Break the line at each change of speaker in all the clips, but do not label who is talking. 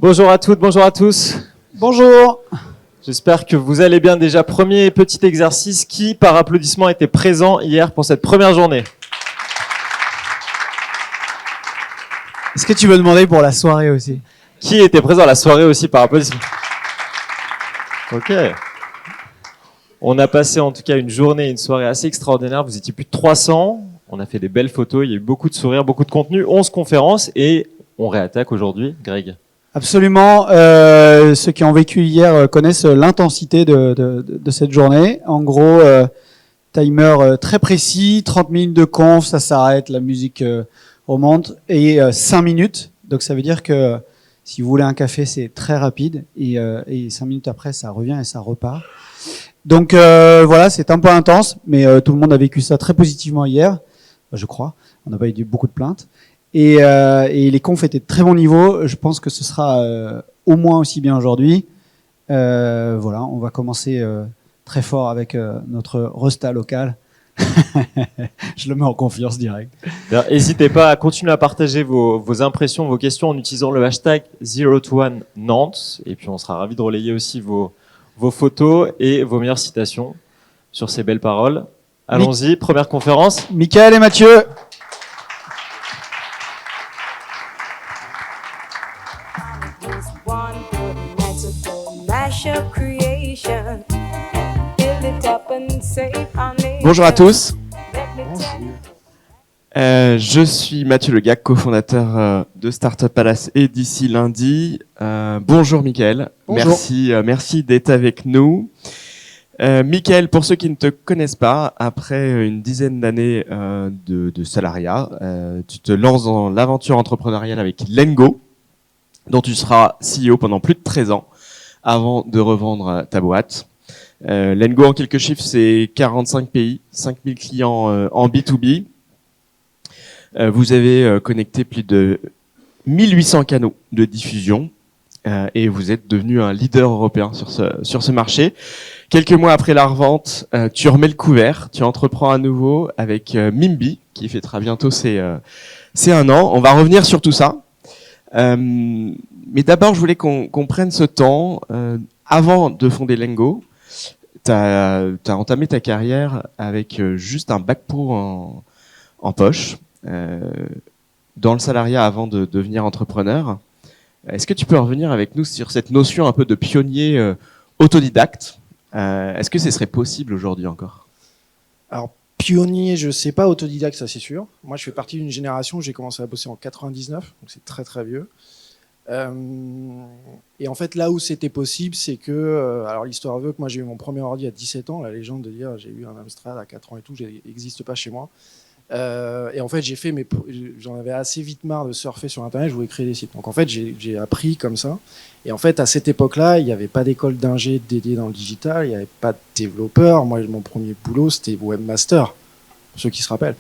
Bonjour à toutes, bonjour à tous.
Bonjour.
J'espère que vous allez bien. Déjà, premier petit exercice. Qui, par applaudissement, était présent hier pour cette première journée?
Est-ce que tu veux demander pour la soirée aussi?
Qui était présent à la soirée aussi par applaudissement? Ok. On a passé en tout cas une journée, une soirée assez extraordinaire. Vous étiez plus de 300. On a fait des belles photos. Il y a eu beaucoup de sourires, beaucoup de contenu, 11 conférences et on réattaque aujourd'hui. Greg.
Absolument. Ceux qui ont vécu hier connaissent l'intensité de cette journée. En gros, timer très précis, 30 minutes de conf, ça s'arrête, la musique remonte, et 5 minutes. Donc ça veut dire que si vous voulez un café, c'est très rapide, et 5 minutes après, ça revient et ça repart. Donc voilà, c'est un peu intense, mais tout le monde a vécu ça très positivement hier, je crois. On n'a pas eu beaucoup de plaintes. Et les confs étaient de très bon niveau. Je pense que ce sera au moins aussi bien aujourd'hui. Voilà, on va commencer très fort avec notre Resta local. Je le mets en confiance direct.
N'hésitez pas à continuer à partager vos impressions, vos questions en utilisant le hashtag 021 Nantes. Et puis on sera ravis de relayer aussi vos photos et vos meilleures citations sur ces belles paroles. Allons-y, première conférence.
Michael et Mathieu.
Bonjour à tous. Je suis Mathieu Le Gac, cofondateur de Startup Palace et d'ici lundi. Bonjour Mickaël.
Bonjour.
Merci d'être avec nous. Mickaël, pour ceux qui ne te connaissent pas, après une dizaine d'années de salariat, tu te lances dans l'aventure entrepreneuriale avec Lengo, dont tu seras CEO pendant plus de 13 ans avant de revendre ta boîte. Lengo, en quelques chiffres, c'est 45 pays, 5000 clients en B2B. Vous avez connecté plus de 1800 canaux de diffusion et vous êtes devenu un leader européen sur ce marché. Quelques mois après la revente, tu remets le couvert, tu entreprends à nouveau avec Mimbi, qui fêtera bientôt ses 1 an. On va revenir sur tout ça. Mais d'abord, je voulais qu'on prenne ce temps. Avant de fonder Lengo, t'as entamé ta carrière avec juste un bac pro en poche, dans le salariat avant de devenir entrepreneur. Est-ce que tu peux revenir avec nous sur cette notion un peu de pionnier autodidacte? Est-ce que ce serait possible aujourd'hui encore?
Alors, pionnier, je sais pas, autodidacte, ça c'est sûr. Moi, je fais partie d'une génération, j'ai commencé à bosser en 99, donc c'est très très vieux. Et en fait, là où c'était possible, c'est que, alors l'histoire veut que moi j'ai eu mon premier ordi à 17 ans, la légende de dire j'ai eu un Amstrad à 4 ans et tout, n'existe pas chez moi. Et en fait, j'en avais assez vite marre de surfer sur Internet, je voulais créer des sites. Donc en fait, j'ai appris comme ça. Et en fait, à cette époque-là, il n'y avait pas d'école d'ingé dédiée dans le digital, il n'y avait pas de développeur. Moi, mon premier boulot, c'était webmaster, pour ceux qui se rappellent.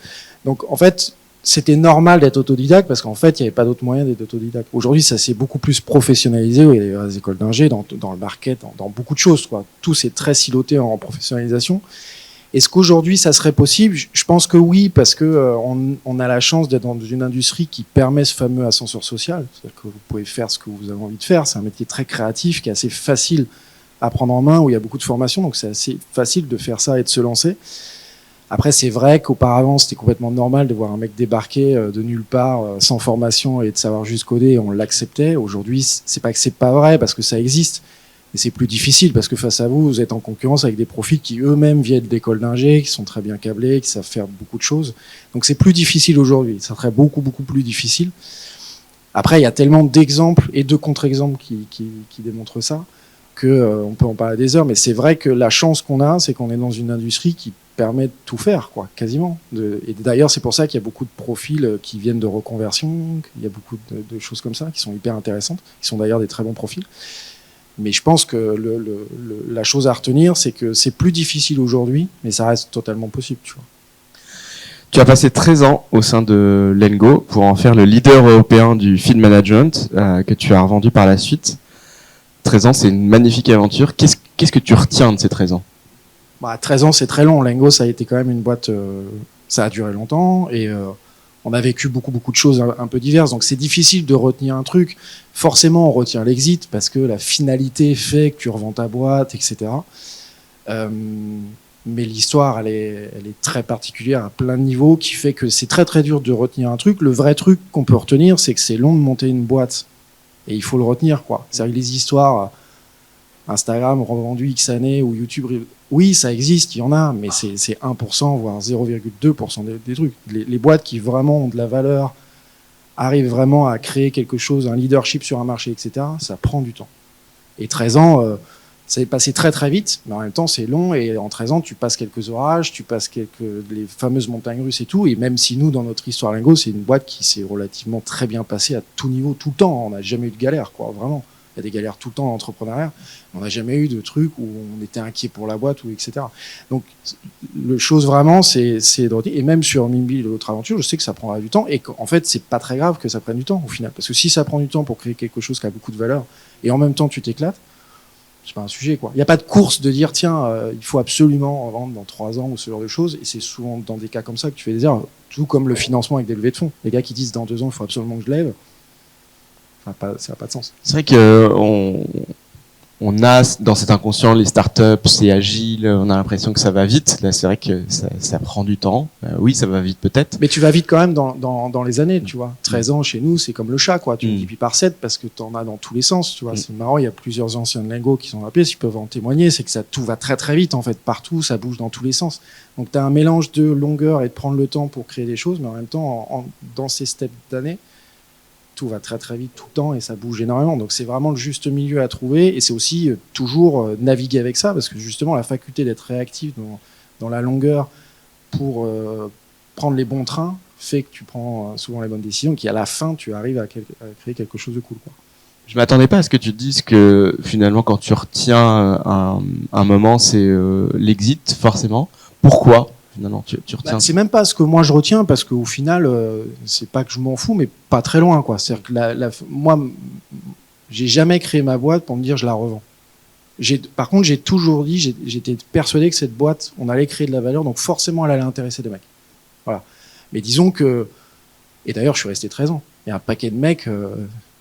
Donc en fait, c'était normal d'être autodidacte parce qu'en fait, il n'y avait pas d'autre moyen d'être autodidacte. Aujourd'hui, ça s'est beaucoup plus professionnalisé. Il y a des écoles d'ingé, dans le market, dans beaucoup de choses, quoi. Tout s'est très siloté en professionnalisation. Est-ce qu'aujourd'hui, ça serait possible? Je pense que oui, parce que on a la chance d'être dans une industrie qui permet ce fameux ascenseur social. C'est-à-dire que vous pouvez faire ce que vous avez envie de faire. C'est un métier très créatif, qui est assez facile à prendre en main, où il y a beaucoup de formation. Donc, c'est assez facile de faire ça et de se lancer. Après, c'est vrai qu'auparavant, c'était complètement normal de voir un mec débarquer de nulle part, sans formation et de savoir juste coder, et on l'acceptait. Aujourd'hui, c'est pas que c'est pas vrai, parce que ça existe. Et c'est plus difficile, parce que face à vous, vous êtes en concurrence avec des profils qui eux-mêmes viennent d'écoles d'ingé, qui sont très bien câblés, qui savent faire beaucoup de choses. Donc c'est plus difficile aujourd'hui. Ça serait beaucoup, beaucoup plus difficile. Après, il y a tellement d'exemples et de contre-exemples qui démontrent ça, que on peut en parler des heures. Mais c'est vrai que la chance qu'on a, c'est qu'on est dans une industrie qui permet de tout faire, quoi, quasiment. Et d'ailleurs, c'est pour ça qu'il y a beaucoup de profils qui viennent de reconversion, il y a beaucoup de choses comme ça qui sont hyper intéressantes, qui sont d'ailleurs des très bons profils. Mais je pense que la chose à retenir, c'est que c'est plus difficile aujourd'hui, mais ça reste totalement possible, tu vois.
Tu as passé 13 ans au sein de Lengo pour en faire le leader européen du feed management que tu as revendu par la suite. 13 ans, c'est une magnifique aventure. Qu'est-ce que tu retiens de ces 13 ans?
13 ans, c'est très long. Lengo, ça a été quand même une boîte... ça a duré longtemps et on a vécu beaucoup de choses un peu diverses, donc c'est difficile de retenir un truc. Forcément, on retient l'exit parce que la finalité fait que tu revends ta boîte, etc. Mais l'histoire, elle est très particulière à plein de niveaux, qui fait que c'est très dur de retenir un truc. Le vrai truc qu'on peut retenir, c'est que c'est long de monter une boîte. Et il faut le retenir, quoi. C'est-à-dire que les histoires, Instagram revendu X années, ou YouTube, oui, ça existe, il y en a, mais c'est 1%, voire 0,2% des trucs. Les boîtes qui vraiment ont de la valeur, arrivent vraiment à créer quelque chose, un leadership sur un marché, etc., ça prend du temps. Et 13 ans, ça est passé très vite, mais en même temps, c'est long, et en 13 ans, tu passes quelques orages, tu passes les fameuses montagnes russes et tout, et même si nous, dans notre histoire Lingo, c'est une boîte qui s'est relativement très bien passée à tout niveau, tout le temps. On n'a jamais eu de galère, quoi, vraiment. Il y a des galères tout le temps en entrepreneuriat. On n'a jamais eu de truc où on était inquiet pour la boîte, ou etc. Donc, le chose vraiment, c'est de retenir. Et même sur Mimby, l'autre aventure, je sais que ça prendra du temps, et qu'en fait, c'est pas très grave que ça prenne du temps, au final. Parce que si ça prend du temps pour créer quelque chose qui a beaucoup de valeur, et en même temps, tu t'éclates, c'est pas un sujet, quoi. Il n'y a pas de course de dire, tiens, il faut absolument vendre dans 3 ans, ou ce genre de choses. Et c'est souvent dans des cas comme ça que tu fais des erreurs. Tout comme le financement avec des levées de fonds. Les gars qui disent, dans 2 ans, il faut absolument que je lève, ça n'a pas de sens.
C'est vrai que on a dans cet inconscient les startups, c'est agile, on a l'impression que ça va vite. Là, c'est vrai que ça prend du temps. Oui, ça va vite peut-être.
Mais tu vas vite quand même dans les années, tu vois. 13 ans chez nous, c'est comme le chat, quoi. Tu multiplies par 7 parce que tu en as dans tous les sens, tu vois. C'est marrant, il y a plusieurs anciens de Lingo qui sont rappelés, s'ils peuvent en témoigner, c'est que tout va très vite, en fait. Partout, ça bouge dans tous les sens. Donc, tu as un mélange de longueur et de prendre le temps pour créer des choses, mais en même temps, dans ces steps d'années, tout va très vite tout le temps et ça bouge énormément. Donc c'est vraiment le juste milieu à trouver, et c'est aussi toujours naviguer avec ça, parce que justement la faculté d'être réactif dans la longueur pour prendre les bons trains fait que tu prends souvent les bonnes décisions, qu'à la fin tu arrives à créer quelque chose de cool, quoi.
Je m'attendais pas à ce que tu te dises que finalement quand tu retiens un moment, c'est l'exit forcément. Pourquoi finalement tu retiens?
C'est même pas ce que moi je retiens, parce qu'au final, c'est pas que je m'en fous, mais pas très loin, quoi. C'est-à-dire que moi, j'ai jamais créé ma boîte pour me dire je la revends. Par contre, j'ai toujours dit, j'étais persuadé que cette boîte, on allait créer de la valeur, donc forcément elle allait intéresser des mecs. Voilà. Mais disons que, et d'ailleurs je suis resté 13 ans. Il y a un paquet de mecs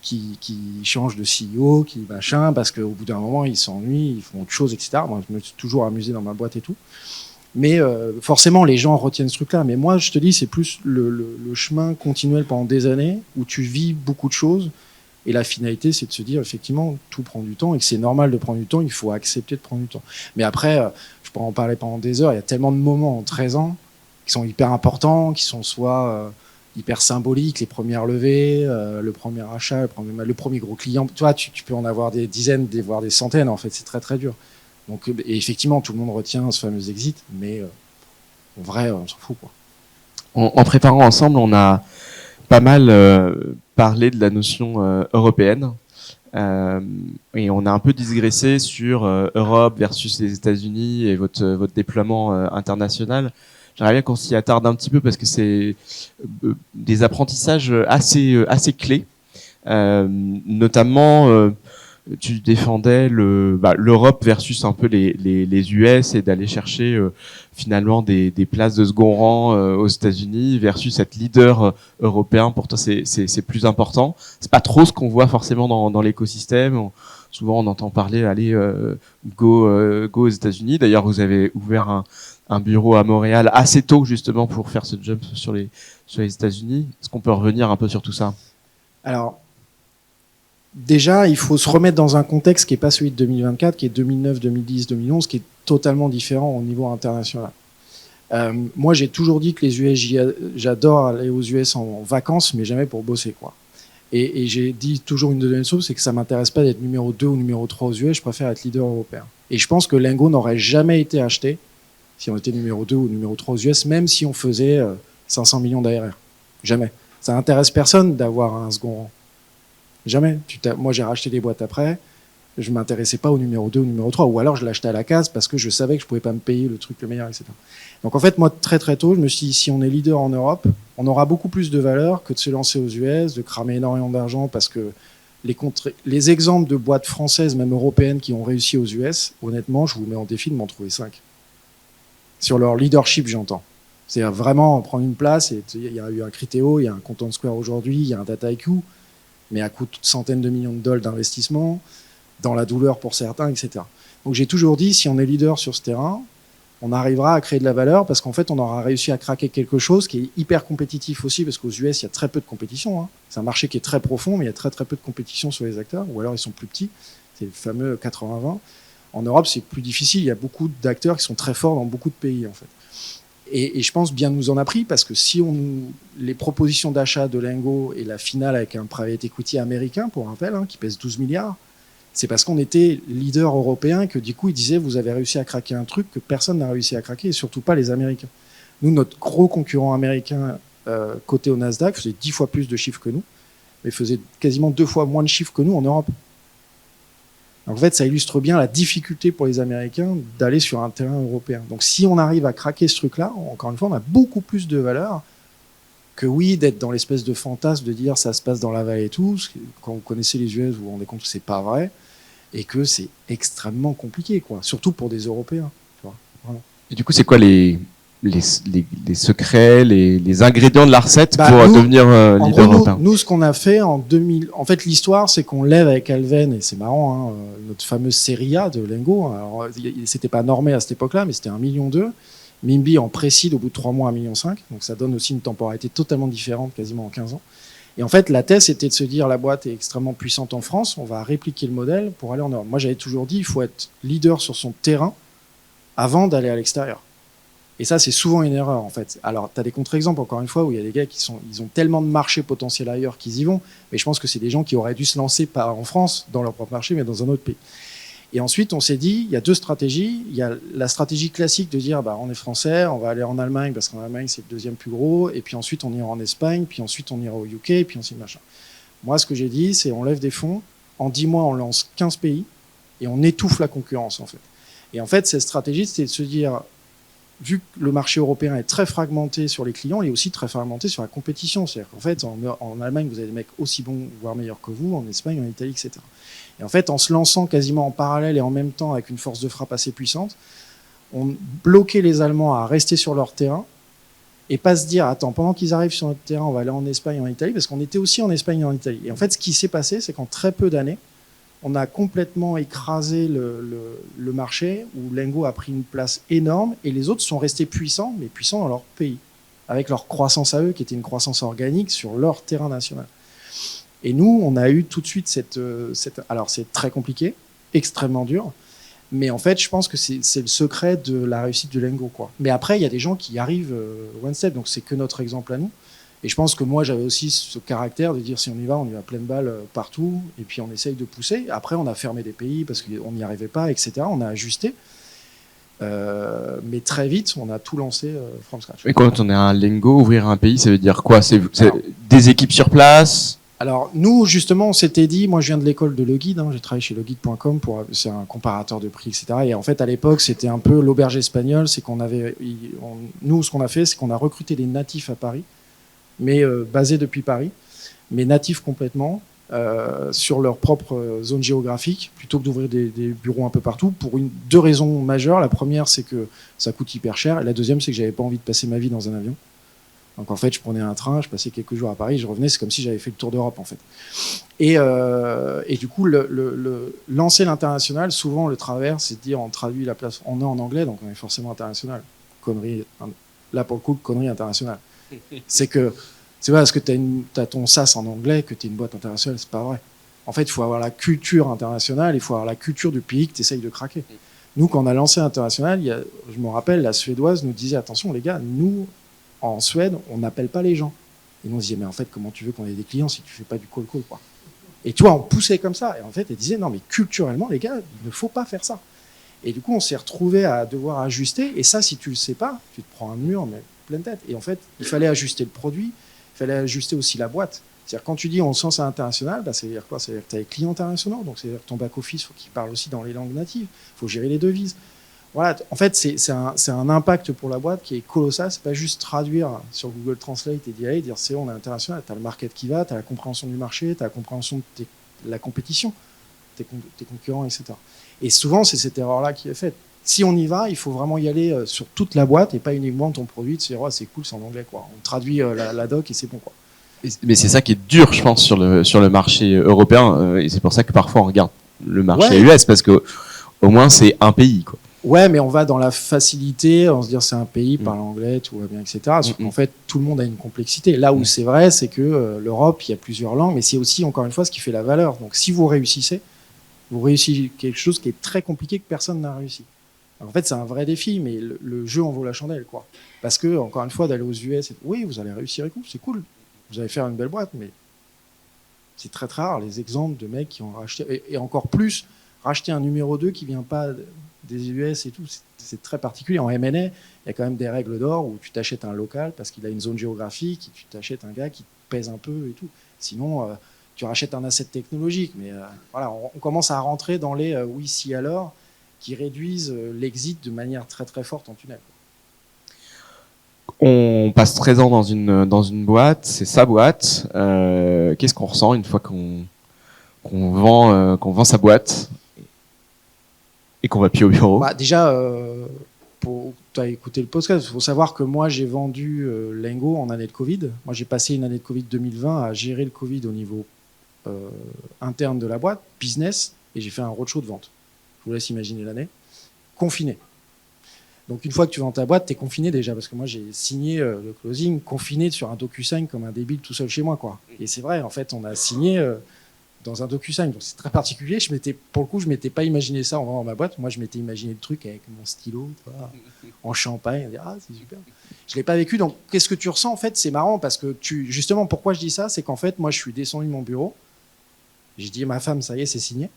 qui changent de CEO, qui machin, parce qu'au bout d'un moment ils s'ennuient, ils font autre chose, etc. Moi je me suis toujours amusé dans ma boîte et tout. Mais forcément, les gens retiennent ce truc-là. Mais moi, je te dis, c'est plus le chemin continuel pendant des années où tu vis beaucoup de choses. Et la finalité, c'est de se dire, effectivement, tout prend du temps et que c'est normal de prendre du temps. Il faut accepter de prendre du temps. Mais après, je pourrais en parler pendant des heures. Il y a tellement de moments en 13 ans qui sont hyper importants, qui sont soit hyper symboliques, les premières levées, le premier achat, le premier gros client. Tu vois, tu peux en avoir des dizaines, voire des centaines. En fait, c'est très dur. Donc, et effectivement, tout le monde retient ce fameux exit, mais en vrai, on s'en fout, quoi.
En préparant ensemble, on a pas mal parlé de la notion européenne, et on a un peu digressé sur Europe versus les États-Unis et votre déploiement international. J'aimerais bien qu'on s'y attarde un petit peu parce que c'est des apprentissages assez clés, notamment. Tu défendais l'Europe versus un peu les US, et d'aller chercher finalement des places de second rang aux États-Unis versus être leader européen. Pour toi, c'est plus important. C'est pas trop ce qu'on voit forcément dans l'écosystème. Souvent, on entend parler, allez, go aux États-Unis. D'ailleurs, vous avez ouvert un bureau à Montréal assez tôt justement pour faire ce jump sur les États-Unis. Est-ce qu'on peut revenir un peu sur tout ça?
Alors, déjà, il faut se remettre dans un contexte qui n'est pas celui de 2024, qui est 2009, 2010, 2011, qui est totalement différent au niveau international. Moi, j'ai toujours dit que les US, j'adore aller aux US en vacances, mais jamais pour bosser, quoi. Et j'ai dit toujours une deuxième chose, c'est que ça m'intéresse pas d'être numéro 2 ou numéro 3 aux US, je préfère être leader européen. Et je pense que Lingo n'aurait jamais été acheté si on était numéro 2 ou numéro 3 aux US, même si on faisait 500 millions d'ARR. Jamais. Ça n'intéresse personne d'avoir un second rang. Jamais. Moi, j'ai racheté des boîtes après. Je m'intéressais pas au numéro 2 ou numéro 3. Ou alors, je l'achetais à la case parce que je savais que je pouvais pas me payer le truc le meilleur, etc. Donc, en fait, moi, très tôt, je me suis dit, si on est leader en Europe, on aura beaucoup plus de valeur que de se lancer aux US, de cramer énormément d'argent, parce que les exemples de boîtes françaises, même européennes, qui ont réussi aux US, honnêtement, je vous mets en défi de m'en trouver 5. Sur leur leadership, j'entends. C'est vraiment prendre une place. Il y a eu un Criteo, il y a un Content Square aujourd'hui, il y a un Dataiku, mais à coût de centaines de millions de dollars d'investissement, dans la douleur pour certains, etc. Donc j'ai toujours dit, si on est leader sur ce terrain, on arrivera à créer de la valeur parce qu'en fait, on aura réussi à craquer quelque chose qui est hyper compétitif aussi, parce qu'aux US, il y a très peu de compétition. Hein. C'est un marché qui est très profond, mais il y a très très peu de compétition sur les acteurs, ou alors ils sont plus petits. C'est le fameux 80-20. En Europe, c'est plus difficile. Il y a beaucoup d'acteurs qui sont très forts dans beaucoup de pays, en fait. Et je pense bien nous en a pris, parce que si les propositions d'achat de Lengo et la finale avec un private equity américain, pour rappel, hein, qui pèse 12 milliards, c'est parce qu'on était leader européen et que du coup, ils disaient, vous avez réussi à craquer un truc que personne n'a réussi à craquer, et surtout pas les Américains. Nous, notre gros concurrent américain coté au Nasdaq faisait 10 fois plus de chiffres que nous, mais faisait quasiment 2 fois moins de chiffres que nous en Europe. En fait, ça illustre bien la difficulté pour les Américains d'aller sur un terrain européen. Donc si on arrive à craquer ce truc-là, encore une fois, on a beaucoup plus de valeur que oui, d'être dans l'espèce de fantasme de dire ça se passe dans la vallée et tout. Quand vous connaissez les US, vous vous rendez compte que c'est pas vrai et que c'est extrêmement compliqué, quoi. Surtout pour des Européens. Tu vois, vraiment.
Et du coup, c'est quoi les secrets, les ingrédients de la recette pour devenir leader européen?
Nous, ce qu'on a fait en 2000, en fait, l'histoire, c'est qu'on lève avec Alven, et c'est marrant, hein, notre fameuse série A de Lengo. Alors, c'était pas normé à cette époque-là, mais c'était 1,2 million. Mimbi en précide au bout de 3 mois 1,5 million. Donc ça donne aussi une temporalité totalement différente, quasiment en 15 ans. Et en fait, la thèse était de se dire, la boîte est extrêmement puissante en France, on va répliquer le modèle pour aller en Europe. Moi, j'avais toujours dit, il faut être leader sur son terrain avant d'aller à l'extérieur. Et ça, c'est souvent une erreur, en fait. Alors, tu as des contre-exemples, encore une fois, où il y a des gars ils ont tellement de marché potentiel ailleurs qu'ils y vont. Mais je pense que c'est des gens qui auraient dû se lancer pas en France, dans leur propre marché, mais dans un autre pays. Et ensuite, on s'est dit, il y a 2 stratégies. Il y a la stratégie classique de dire, on est français, on va aller en Allemagne, parce qu'en Allemagne, c'est le 2e plus gros. Et puis ensuite, on ira en Espagne, puis ensuite, on ira au UK, et puis ensuite, machin. Moi, ce que j'ai dit, c'est on lève des fonds. En 10 mois, on lance 15 pays, et on étouffe la concurrence, en fait. Et en fait, cette stratégie, c'était de se dire, vu que le marché européen est très fragmenté sur les clients, il est aussi très fragmenté sur la compétition. C'est-à-dire qu'en fait, en Allemagne, vous avez des mecs aussi bons, voire meilleurs que vous, en Espagne, en Italie, etc. Et en fait, en se lançant quasiment en parallèle et en même temps avec une force de frappe assez puissante, on bloquait les Allemands à rester sur leur terrain et pas se dire, attends, pendant qu'ils arrivent sur notre terrain, on va aller en Espagne et en Italie, parce qu'on était aussi en Espagne et en Italie. Et en fait, ce qui s'est passé, c'est qu'en très peu d'années, on a complètement écrasé le marché, où Lengo a pris une place énorme, et les autres sont restés puissants, mais puissants dans leur pays, avec leur croissance à eux, qui était une croissance organique sur leur terrain national. Et nous, on a eu tout de suite alors c'est très compliqué, extrêmement dur, mais en fait, je pense que c'est le secret de la réussite de Lengo, quoi. Mais après, il y a des gens qui arrivent one step, donc c'est que notre exemple à nous. Et je pense que moi, j'avais aussi ce caractère de dire si on y va pleine balle partout, et puis on essaye de pousser. Après, on a fermé des pays parce qu'on n'y arrivait pas, etc. On a ajusté. Mais très vite, on a tout lancé from scratch.
Et quand on est un Lengo, ouvrir un pays, ça veut dire quoi? C'est des équipes sur place?
Alors, nous, justement, on s'était dit, moi, je viens de l'école de Leguide, hein, j'ai travaillé chez leguide.com, c'est un comparateur de prix, etc. Et en fait, à l'époque, c'était un peu l'auberge espagnole, c'est qu'on avait, nous, ce qu'on a fait, c'est qu'on a recruté des natifs à Paris, mais basés depuis Paris, mais natifs complètement, sur leur propre zone géographique, plutôt que d'ouvrir des bureaux un peu partout, pour 2 raisons majeures. La première, c'est que ça coûte hyper cher, et la deuxième, c'est que j'avais pas envie de passer ma vie dans un avion. Donc en fait, je prenais un train, je passais quelques jours à Paris, je revenais, c'est comme si j'avais fait le tour d'Europe en fait. Et du coup, lancer l'international, souvent le travers, c'est de dire on traduit la place, on est en anglais, donc on est forcément international. Connerie, là pour le coup, connerie internationale. C'est que c'est pas parce que t'as ton SaaS en anglais que t'es une boîte internationale, c'est pas vrai. En fait, il faut avoir la culture internationale, il faut avoir la culture du pays que t'essayes de craquer. Nous, quand on a lancé l'international, je me rappelle, la Suédoise nous disait attention les gars, nous en Suède, on n'appelle pas les gens. Et nous, on se disait, mais en fait, comment tu veux qu'on ait des clients si tu fais pas du call-call, quoi. Et tu vois, on poussait comme ça. Et en fait, elle disait, non, mais culturellement, les gars, il ne faut pas faire ça. Et du coup, on s'est retrouvé à devoir ajuster. Et ça, si tu le sais pas, tu te prends un mur, mais pleine tête. Et en fait, il fallait ajuster le produit, il fallait ajuster aussi la boîte. C'est-à-dire, quand tu dis on se lance à l'international, bah, ça veut dire quoi? Ça veut dire que tu as des clients internationaux. Donc, c'est-à-dire que ton back-office, il faut qu'il parle aussi dans les langues natives. Il faut gérer les devises. Voilà, en fait, c'est un impact pour la boîte qui est colossal. C'est pas juste traduire sur Google Translate et dire c'est on est international. T'as le market qui va, t'as la compréhension du marché, t'as la compréhension de la compétition, tes concurrents, etc. Et souvent, c'est cette erreur-là qui est faite. si on y va, il faut vraiment y aller sur toute la boîte et pas uniquement ton produit, de se dire oh, c'est cool, c'est en anglais quoi. On traduit la doc et c'est bon quoi.
Mais c'est ça qui est dur, je pense, sur le marché européen, et c'est pour ça que parfois on regarde le marché US, parce que au moins c'est un pays, quoi.
Ouais, mais on va dans la facilité, on se dit c'est un pays, parle anglais, tout va bien, etc. Sauf qu'en fait, tout le monde a une complexité. Là où c'est vrai, c'est que l'Europe, il y a plusieurs langues, mais c'est aussi, encore une fois, ce qui fait la valeur. Donc si vous réussissez quelque chose qui est très compliqué que personne n'a réussi. Alors, en fait, c'est un vrai défi, mais le jeu en vaut la chandelle, quoi. Parce que, encore une fois, d'aller aux US, oui, vous allez réussir et tout, c'est cool. Vous allez faire une belle boîte, mais c'est très très rare les exemples de mecs qui ont racheté, et encore plus, racheter un numéro 2 qui vient pas des US et tout, c'est très particulier. En M&A, il y a quand même des règles d'or où tu t'achètes un local parce qu'il a une zone géographique, et tu t'achètes un gars qui te pèse un peu et tout. Sinon, tu rachètes un asset technologique. Mais voilà, on commence à rentrer dans les oui, si, alors, qui réduisent l'exit de manière très très forte en tunnel.
On passe 13 ans dans une boîte, c'est sa boîte. Qu'est-ce qu'on ressent une fois qu'on vend sa boîte et qu'on va plus au bureau?
Déjà, tu as écouté le podcast, il faut savoir que moi j'ai vendu Lengo en année de Covid. Moi j'ai passé une année de Covid 2020 à gérer le Covid au niveau interne de la boîte, business, et j'ai fait un roadshow de vente. Je vous laisse imaginer l'année. Confiné. Donc une fois que tu vends ta boîte, tu es confiné déjà, parce que moi j'ai signé le closing confiné sur un DocuSign comme un débile tout seul chez moi, quoi. Et c'est vrai, en fait, on a signé dans un DocuSign, donc c'est très particulier. Pour le coup, je m'étais pas imaginé ça en vendant ma boîte. Moi, je m'étais imaginé le truc avec mon stylo, voilà, en champagne, dire ah c'est super. Je l'ai pas vécu, donc qu'est-ce que tu ressens en fait? C'est marrant parce que justement, pourquoi je dis ça, c'est qu'en fait, moi, je suis descendu de mon bureau, j'ai dit à ma femme, ça y est, c'est signé,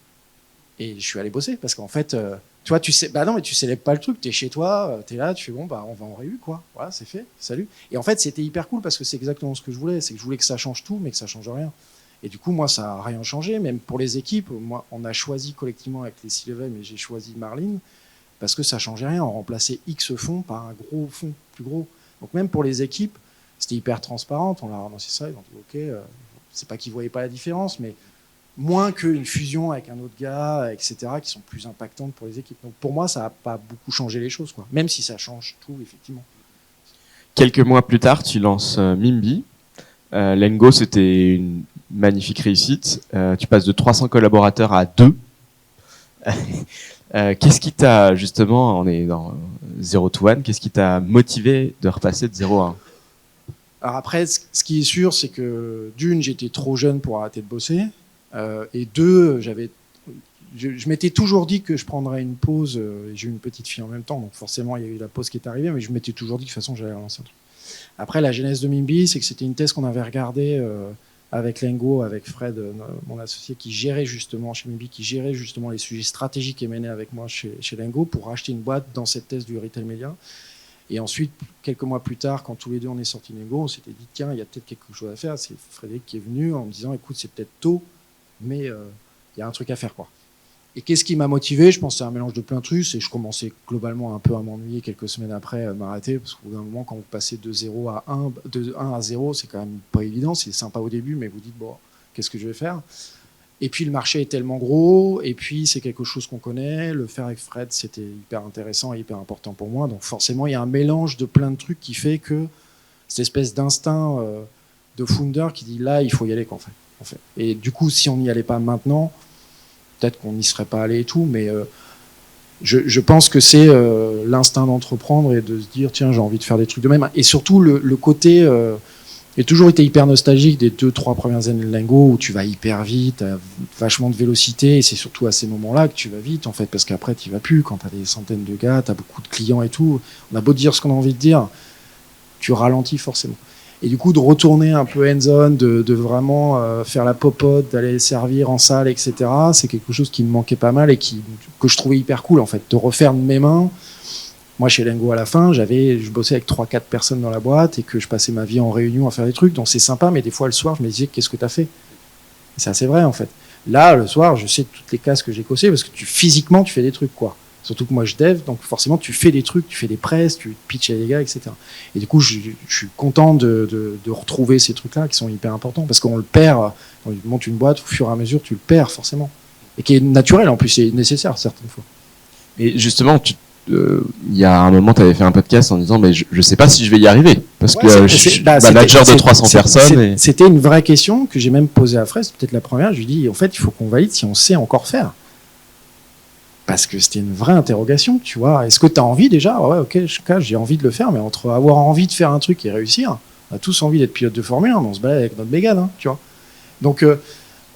et je suis allé bosser parce qu'en fait. Tu vois, tu sais, non, mais tu célèbres pas le truc, t'es chez toi, t'es là, tu fais bon, on va en réu, quoi. Voilà, c'est fait, salut. Et en fait, c'était hyper cool parce que c'est exactement ce que je voulais, c'est que je voulais que ça change tout, mais que ça change rien. Et du coup, moi, ça a rien changé, même pour les équipes. Moi, on a choisi collectivement avec les C-Level, mais j'ai choisi Marlene parce que ça changeait rien. On remplaçait X fonds par un gros fonds plus gros. Donc même pour les équipes, c'était hyper transparent. On leur a annoncé ça, ils ont dit ok, c'est pas qu'ils voyaient pas la différence, mais moins qu'une fusion avec un autre gars, etc., qui sont plus impactantes pour les équipes. Donc pour moi, ça n'a pas beaucoup changé les choses, quoi. Même si ça change tout, effectivement.
Quelques mois plus tard, tu lances Mimbi. Lengo, c'était une magnifique réussite. Tu passes de 300 collaborateurs à 2. Qu'est-ce qui t'a, justement, on est dans 0 to 1, qu'est-ce qui t'a motivé de repasser de 0 à 1?
Alors après, ce qui est sûr, c'est que d'une, j'étais trop jeune pour arrêter de bosser. Et deux, je m'étais toujours dit que je prendrais une pause. J'ai eu une petite fille en même temps, donc forcément il y a eu la pause qui est arrivée, mais je m'étais toujours dit que de toute façon j'allais relancer un truc. Après, la genèse de Mimbi, c'est que c'était une thèse qu'on avait regardée avec Lengo, avec Fred, mon associé, qui gérait justement chez Mimbi, qui gérait justement les sujets stratégiques et menés avec moi chez Lengo pour racheter une boîte dans cette thèse du retail média. Et ensuite, quelques mois plus tard, quand tous les deux on est sortis de Lengo, on s'était dit tiens, il y a peut-être quelque chose à faire. C'est Frédéric qui est venu en me disant écoute, c'est peut-être tôt, mais il y a un truc à faire, quoi. Et qu'est-ce qui m'a motivé? Je pense que c'est un mélange de plein de trucs, et je commençais globalement un peu à m'ennuyer quelques semaines après, à m'arrêter, parce qu'au bout d'un moment, quand vous passez de 0 à 1, de 1 à 0, c'est quand même pas évident, c'est sympa au début, mais vous dites, bon, qu'est-ce que je vais faire? Et puis le marché est tellement gros, et puis c'est quelque chose qu'on connaît, le faire avec Fred, c'était hyper intéressant et hyper important pour moi, donc forcément, il y a un mélange de plein de trucs qui fait que cette espèce d'instinct de founder qui dit, là, il faut y aller, qu'en fait. Et du coup, si on n'y allait pas maintenant, peut-être qu'on n'y serait pas allé et tout, mais je pense que c'est l'instinct d'entreprendre et de se dire tiens, j'ai envie de faire des trucs de même. Et surtout le côté, j'ai toujours été hyper nostalgique des 2-3 premières années de Lengo où tu vas hyper vite, t'as vachement de vélocité, et c'est surtout à ces moments-là que tu vas vite en fait, parce qu'après tu vas plus, quand t'as des centaines de gars, t'as beaucoup de clients et tout, on a beau dire ce qu'on a envie de dire, tu ralentis forcément. Et du coup, de retourner un peu hands-on, de vraiment faire la popote, d'aller servir en salle, etc., c'est quelque chose qui me manquait pas mal et que je trouvais hyper cool, en fait. De refaire de mes mains. Moi, chez Lengo, à la fin, je bossais avec 3-4 personnes dans la boîte et que je passais ma vie en réunion à faire des trucs. Donc, c'est sympa, mais des fois, le soir, je me disais, qu'est-ce que t'as fait? Et c'est assez vrai, en fait. Là, le soir, je sais toutes les cases que j'ai cossées parce que physiquement, tu fais des trucs, quoi. Surtout que moi je dev, donc forcément tu fais des trucs, tu fais des presses, tu pitches à des gars, etc. Et du coup je suis content de retrouver ces trucs-là qui sont hyper importants parce qu'on le perd, quand tu montes une boîte, au fur et à mesure tu le perds forcément. Et qui est naturel en plus, c'est nécessaire certaines fois.
Et justement, il y a un moment, tu avais fait un podcast en disant, mais je sais pas si je vais y arriver parce
Ouais,
que je suis manager de 300 personnes. Et...
C'était une vraie question que j'ai même posée à Fred, c'est peut-être la première. Je lui dis, en fait, il faut qu'on valide si on sait encore faire. Parce que c'était une vraie interrogation, tu vois. Est-ce que tu as envie déjà? Ouais, ok, j'ai envie de le faire, mais entre avoir envie de faire un truc et réussir, on a tous envie d'être pilote de Formule 1, mais on se balade avec notre Mégane, hein, tu vois. Donc,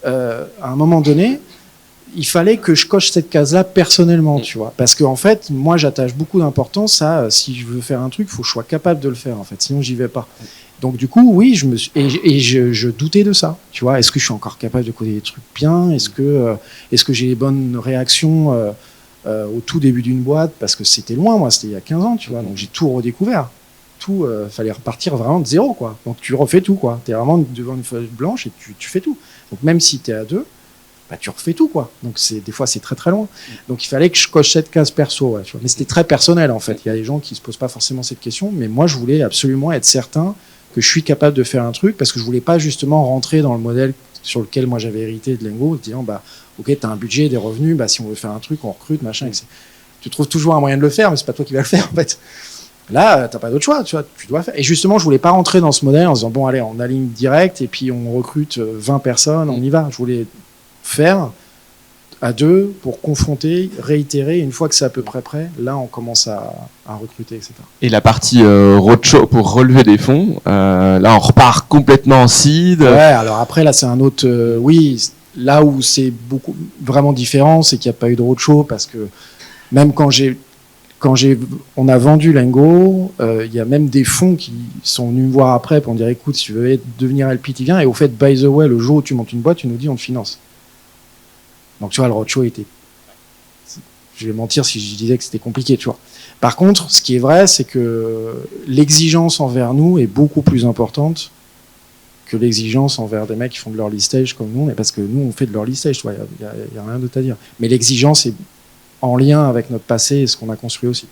à un moment donné, il fallait que je coche cette case-là personnellement, tu vois. Parce que, en fait, moi, j'attache beaucoup d'importance à si je veux faire un truc, il faut que je sois capable de le faire, en fait. Sinon, j'y vais pas. Donc, du coup, oui, je doutais de ça, tu vois. Est-ce que je suis encore capable de coder des trucs bien? Est-ce que j'ai les bonnes réactions au tout début d'une boîte? Parce que c'était loin, moi, c'était il y a 15 ans, tu vois. Donc, j'ai tout redécouvert. Tout, fallait repartir vraiment de zéro, quoi. Donc, tu refais tout, quoi. T'es vraiment devant une feuille blanche et tu fais tout. Donc, même si t'es à deux, bah, tu refais tout, quoi. Donc, des fois, c'est très, très loin. Donc, il fallait que je coche cette case perso, ouais, tu vois. Mais c'était très personnel, en fait. Il y a des gens qui se posent pas forcément cette question, mais moi, je voulais absolument être certain que je suis capable de faire un truc parce que je voulais pas justement rentrer dans le modèle sur lequel moi j'avais hérité de Lengo, en disant, bah, ok, t'as un budget, des revenus, bah, si on veut faire un truc, on recrute, machin, etc. Tu trouves toujours un moyen de le faire, mais c'est pas toi qui vas le faire, en fait. Là, t'as pas d'autre choix, tu vois, tu dois faire. Et justement, je voulais pas rentrer dans ce modèle en disant, bon, allez, on aligne direct et puis on recrute 20 personnes, on y va. Je voulais faire à deux pour confronter, réitérer. Une fois que c'est à peu près prêt, là, on commence à recruter, etc.
Et la partie roadshow pour relever des fonds, là, on repart complètement en seed.
Ouais, alors après, là, c'est un autre. Oui, là où c'est beaucoup vraiment différent, c'est qu'il n'y a pas eu de roadshow parce que même quand on a vendu Lengo, il y a même des fonds qui sont venus me voir après pour me dire, écoute, si tu veux devenir LP, tu viens. Et au fait, by the way, le jour où tu montes une boîte, tu nous dis, on te finance. Donc, tu vois, le roadshow était... Je vais mentir si je disais que c'était compliqué, tu vois. Par contre, ce qui est vrai, c'est que l'exigence envers nous est beaucoup plus importante que l'exigence envers des mecs qui font de l'early stage comme nous, mais parce que nous, on fait de l'early stage, tu vois, il y a rien d'autre à dire. Mais l'exigence est en lien avec notre passé et ce qu'on a construit aussi.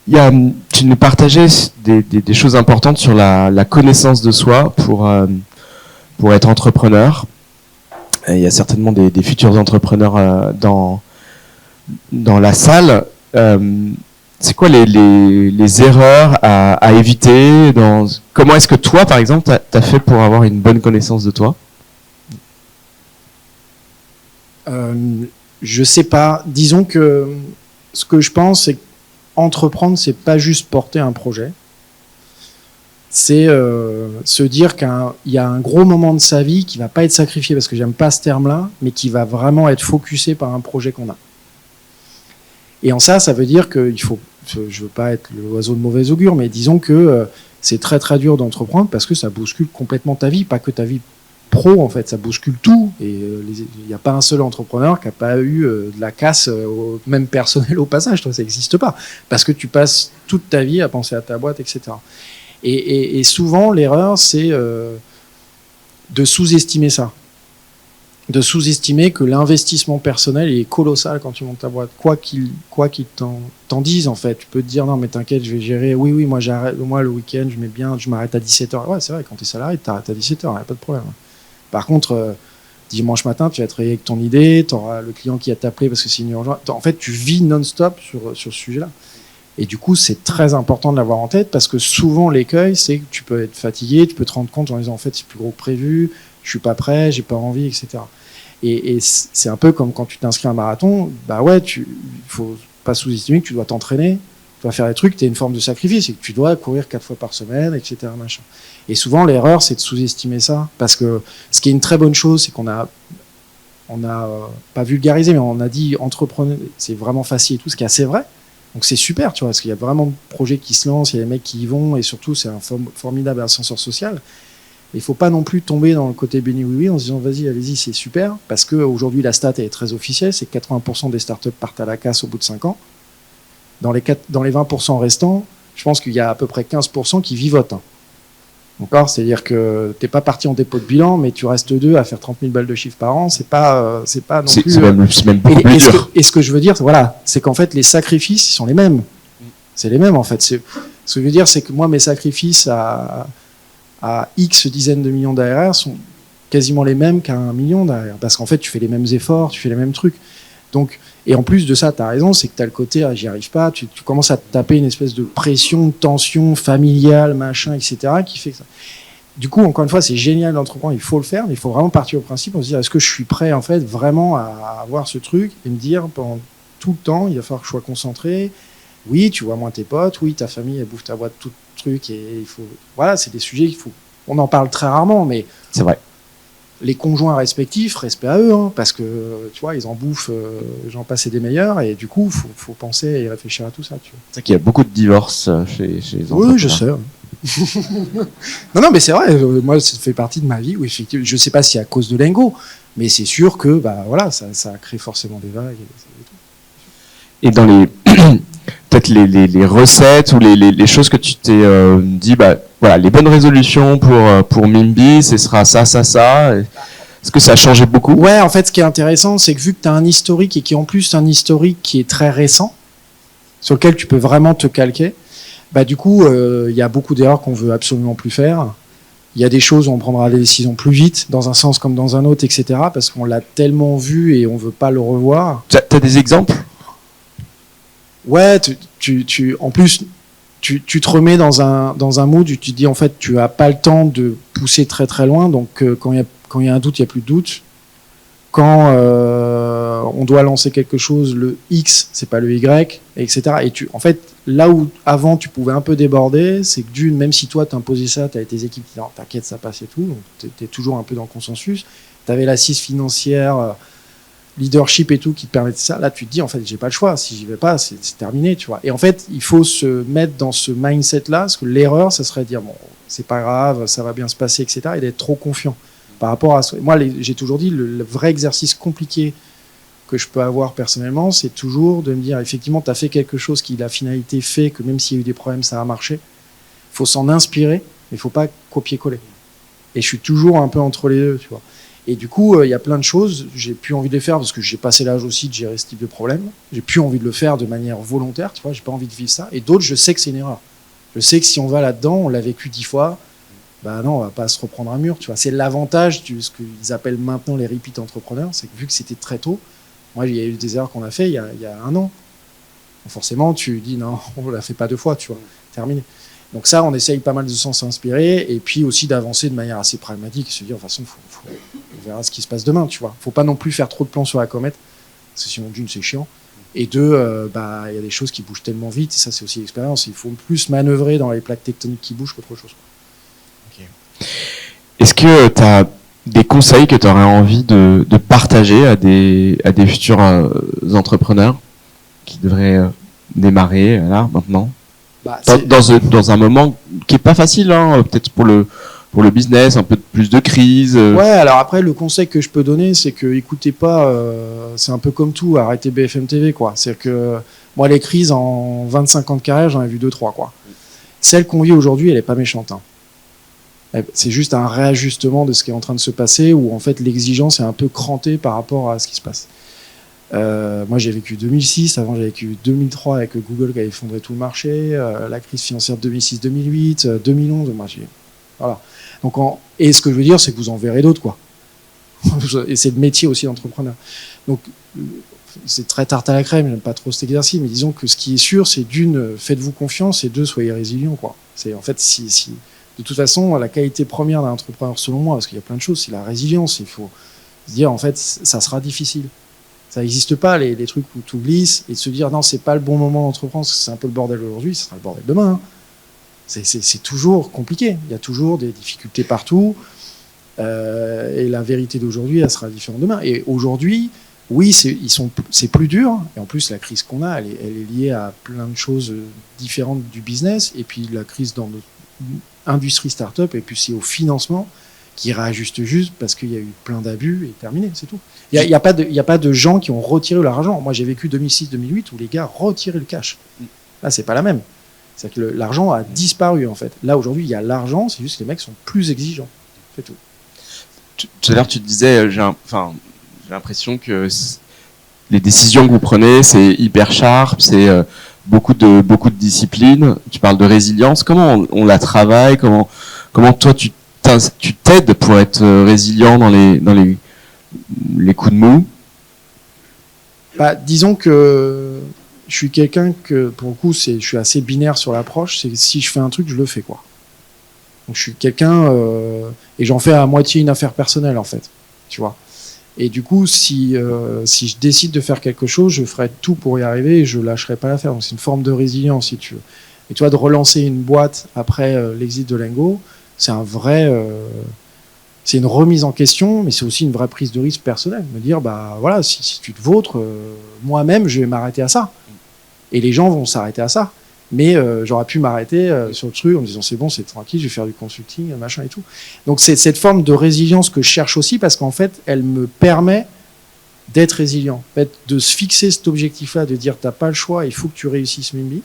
Tu nous partageais des choses importantes sur la connaissance de soi pour être entrepreneur. Et il y a certainement des futurs entrepreneurs dans la salle. C'est quoi les erreurs à éviter comment est-ce que toi, par exemple, t'as fait pour avoir une bonne connaissance de toi?
Je sais pas. Disons que ce que je pense, c'est qu'entreprendre, c'est pas juste porter un projet. C'est se dire qu'il y a un gros moment de sa vie qui va pas être sacrifié, parce que j'aime pas ce terme-là, mais qui va vraiment être focusé par un projet qu'on a. Et en ça veut dire qu'il faut, je veux pas être l'oiseau de mauvais augure, mais disons que c'est très très dur d'entreprendre parce que ça bouscule complètement ta vie, pas que ta vie pro, en fait, ça bouscule tout. Et il n'y a pas un seul entrepreneur qui n'a pas eu de la casse, même personnelle au passage, ça n'existe pas. Parce que tu passes toute ta vie à penser à ta boîte, etc. Et souvent, l'erreur, c'est de sous-estimer ça. De sous-estimer que l'investissement personnel est colossal quand tu montes ta boîte. Quoi qu'il t'en dise, en fait. Tu peux te dire, non, mais t'inquiète, je vais gérer. Oui, moi, le week-end, je m'arrête à 17h. Ouais, c'est vrai, quand t'es salarié, t'arrêtes à 17h, il n'y a pas de problème. Par contre, dimanche matin, tu vas travailler avec ton idée, tu auras le client qui va t'appeler parce que c'est une urgence. En fait, tu vis non-stop sur ce sujet-là. Et du coup, c'est très important de l'avoir en tête parce que souvent, l'écueil, c'est que tu peux être fatigué, tu peux te rendre compte en disant, en fait, c'est plus gros que prévu, je suis pas prêt, j'ai pas envie, etc. Et c'est un peu comme quand tu t'inscris à un marathon, bah ouais, il faut pas sous-estimer que tu dois t'entraîner, tu dois faire des trucs, tu as une forme de sacrifice, et que tu dois courir 4 fois par semaine, etc. Machin. Et souvent, l'erreur, c'est de sous-estimer ça. Parce que ce qui est une très bonne chose, c'est qu'on a pas vulgarisé, mais on a dit entrepreneur, c'est vraiment facile et tout, ce qui est assez vrai. Donc c'est super, tu vois, parce qu'il y a vraiment de projets qui se lancent, il y a des mecs qui y vont, et surtout, c'est un formidable ascenseur social. Il ne faut pas non plus tomber dans le côté béni oui en se disant vas-y, allez-y, c'est super, parce qu'aujourd'hui, la stat est très officielle, c'est que 80% des startups partent à la casse au bout de 5 ans. Dans les 20% restants, je pense qu'il y a à peu près 15% qui vivotent. Hein. D'accord ? C'est-à-dire que tu n'es pas parti en dépôt de bilan, mais tu restes deux à faire 30 000 balles de chiffre par an. C'est pas non plus.
C'est même beaucoup plus dur.
Et ce que je veux dire, voilà, c'est qu'en fait, les sacrifices sont les mêmes. C'est les mêmes, en fait. Ce que je veux dire, c'est que moi, mes sacrifices à X dizaines de millions d'ARR sont quasiment les mêmes qu'à 1 million d'ARR. Parce qu'en fait, tu fais les mêmes efforts, tu fais les mêmes trucs. Donc, et en plus de ça, tu as raison, c'est que tu as le côté, ah, j'y arrive pas, tu commences à te taper une espèce de pression, de tension familiale, machin, etc., qui fait que ça. Du coup, encore une fois, c'est génial d'entreprendre, il faut le faire, mais il faut vraiment partir au principe, on se dire, est-ce que je suis prêt, en fait, vraiment à avoir ce truc, et me dire, pendant tout le temps, il va falloir que je sois concentré. Oui, tu vois moins tes potes, oui, ta famille, elle bouffe ta boîte, tout le truc, et il faut, voilà, c'est des sujets qu'il faut, on en parle très rarement, mais
C'est vrai.
les conjoints respectifs, respect à eux, hein, parce que, tu vois, ils en bouffent, j'en passe des meilleurs, et du coup, faut penser et réfléchir à tout ça, tu vois.
C'est vrai qu'il y a beaucoup de divorces chez les entrepreneurs.
Oui, je sais. Non, mais c'est vrai, moi, ça fait partie de ma vie, où effectivement, je sais pas si à cause de l'ego, mais c'est sûr que, bah, voilà, ça crée forcément des vagues.
Et dans les peut-être les recettes ou les choses que tu t'es dit, bah voilà, les bonnes résolutions pour Mimby, ce sera ça. Est-ce que ça a changé beaucoup?
Ouais, en fait, ce qui est intéressant, c'est que vu que tu as un historique et qui est en plus un historique qui est très récent, sur lequel tu peux vraiment te calquer, bah du coup, il y a beaucoup d'erreurs qu'on veut absolument plus faire. Il y a des choses où on prendra des décisions plus vite, dans un sens comme dans un autre, etc., parce qu'on l'a tellement vu et on veut pas le revoir.
T'as des exemples?
Ouais, en plus, tu te remets dans un mood où tu te dis, en fait, tu as pas le temps de pousser très très loin, donc quand il y a un doute, il n'y a plus de doute. Quand on doit lancer quelque chose, le X, c'est pas le Y, etc. Et en fait, là où avant tu pouvais un peu déborder, c'est que même si toi t'imposais ça, t'avais tes équipes qui disaient, non, t'inquiète, ça passe et tout, donc t'es toujours un peu dans le consensus. T'avais l'assise financière, leadership et tout qui te permettait ça. Là, tu te dis, en fait, j'ai pas le choix. Si j'y vais pas, c'est terminé, tu vois. Et en fait, il faut se mettre dans ce mindset-là, parce que l'erreur, ça serait de dire, bon, c'est pas grave, ça va bien se passer, etc., et d'être trop confiant par rapport à ça. Moi, j'ai toujours dit, le vrai exercice compliqué que je peux avoir personnellement, c'est toujours de me dire, effectivement, tu as fait quelque chose qui, la finalité, fait que même s'il y a eu des problèmes, ça a marché. Il faut s'en inspirer, mais il faut pas copier-coller. Et je suis toujours un peu entre les deux, tu vois. Et du coup, il y a plein de choses, j'ai plus envie de les faire parce que j'ai passé l'âge aussi de gérer ce type de problème. J'ai plus envie de le faire de manière volontaire, tu vois, j'ai pas envie de vivre ça. Et d'autres, je sais que c'est une erreur. Je sais que si on va là-dedans, on l'a vécu 10 fois, bah non, on va pas se reprendre un mur, tu vois. C'est l'avantage de ce qu'ils appellent maintenant les repeat entrepreneurs, c'est que vu que c'était très tôt, moi, il y a eu des erreurs qu'on a fait il y a 1 an. Donc forcément, tu dis non, on la fait pas 2 fois, tu vois, terminé. Donc ça, on essaye pas mal de s'inspirer et puis aussi d'avancer de manière assez pragmatique et se dire, de toute façon, on verra ce qui se passe demain, tu vois. Faut pas non plus faire trop de plans sur la comète, parce que sinon, d'une, c'est chiant. Et deux, bah, il y a des choses qui bougent tellement vite, et ça, c'est aussi l'expérience. Il faut plus manœuvrer dans les plaques tectoniques qui bougent qu'autre chose.
Okay. Est-ce que tu as des conseils que tu aurais envie de partager à des futurs entrepreneurs qui devraient démarrer là, maintenant,
bah,
dans un moment qui est pas facile, hein, peut-être pour le business, un peu plus de crise.
Ouais, alors après, le conseil que je peux donner, c'est que écoutez pas, c'est un peu comme tout, arrêtez BFM TV, quoi. C'est que moi, les crises, en 25 ans de carrière, j'en ai vu 2-3, quoi. Celle qu'on vit aujourd'hui, elle est pas méchante, hein. C'est juste un réajustement de ce qui est en train de se passer, où en fait l'exigence est un peu crantée par rapport à ce qui se passe. Moi, j'ai vécu 2006, avant j'ai vécu 2003 avec Google qui a effondré tout le marché, la crise financière de 2006-2008, 2011, moi j'ai... Voilà. Donc, et ce que je veux dire, c'est que vous en verrez d'autres, quoi. Et c'est le métier aussi d'entrepreneur. Donc, c'est très tarte à la crème, j'aime pas trop cet exercice, mais disons que ce qui est sûr, c'est d'une, faites-vous confiance, et deux, soyez résilients, quoi. C'est en fait, si de toute façon, la qualité première d'un entrepreneur, selon moi, parce qu'il y a plein de choses, c'est la résilience. Il faut se dire, en fait, ça sera difficile. Ça n'existe pas, les trucs où tout glisse, et de se dire, non, c'est pas le bon moment d'entreprendre, parce que c'est un peu le bordel aujourd'hui, ça sera le bordel demain, hein. C'est toujours compliqué. Il y a toujours des difficultés partout. Et la vérité d'aujourd'hui, elle sera différente demain. Et aujourd'hui, oui, c'est plus dur. Et en plus, la crise qu'on a, elle est liée à plein de choses différentes du business. Et puis la crise dans notre industrie start-up, et puis c'est au financement qui réajuste juste parce qu'il y a eu plein d'abus et terminé, c'est tout. Il n'y a pas de gens qui ont retiré leur argent. Moi, j'ai vécu 2006-2008 où les gars retiraient le cash. Là, c'est pas la même. C'est que l'argent a disparu, en fait. Là, aujourd'hui, il y a l'argent, c'est juste que les mecs sont plus exigeants. C'est tout.
Tout à l'heure, tu te disais, j'ai l'impression que les décisions que vous prenez, c'est hyper sharp, c'est beaucoup de discipline. Tu parles de résilience. Comment on la travaille? Comment toi, tu t'aides pour être résilient dans les coups de mou?
Bah, disons que je suis quelqu'un que, pour le coup, je suis assez binaire sur l'approche. C'est que si je fais un truc, je le fais, quoi. Donc je suis quelqu'un et j'en fais à moitié une affaire personnelle, en fait. Tu vois. Et du coup, si je décide de faire quelque chose, je ferai tout pour y arriver et je lâcherai pas l'affaire. Donc c'est une forme de résilience, si tu veux. Et tu vois, de relancer une boîte après l'exit de Lengo, c'est un vrai, c'est une remise en question, mais c'est aussi une vraie prise de risque personnelle. Me dire, bah voilà, si tu te vautres, moi-même, je vais m'arrêter à ça. Et les gens vont s'arrêter à ça. Mais j'aurais pu m'arrêter sur le truc en me disant c'est bon, c'est tranquille, je vais faire du consulting, machin et tout. Donc c'est cette forme de résilience que je cherche aussi parce qu'en fait, elle me permet d'être résilient, en fait, de se fixer cet objectif-là, de dire t'as pas le choix, il faut que tu réussisses Mimbi.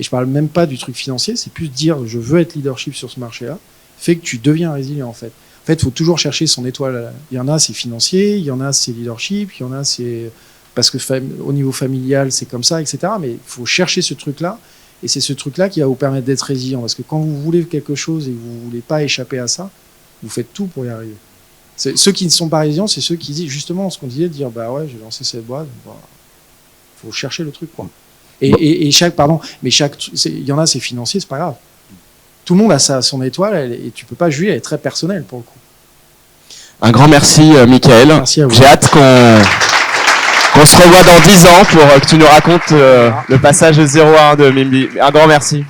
Et je parle même pas du truc financier, c'est plus dire je veux être leadership sur ce marché-là, fait que tu deviens résilient en fait. En fait, il faut toujours chercher son étoile. Il y en a c'est financier, il y en a c'est leadership, il y en a c'est parce que au niveau familial, c'est comme ça, etc. Mais il faut chercher ce truc-là, et c'est ce truc-là qui va vous permettre d'être résilient. Parce que quand vous voulez quelque chose et que vous ne voulez pas échapper à ça, vous faites tout pour y arriver. Ceux qui ne sont pas résilients, c'est ceux qui disent justement ce qu'on disait, de dire bah ouais, j'ai lancé cette boîte, il faut chercher le truc, quoi. Et chaque, il y en a, c'est financier, c'est pas grave. Tout le monde a son étoile, et tu peux pas juger, elle est très personnelle pour le coup.
Un grand merci, Michael.
Merci à vous.
J'ai hâte qu'on se revoit dans 10 ans pour que tu nous racontes le passage de 0 à 1 de Mimbi. Un grand merci.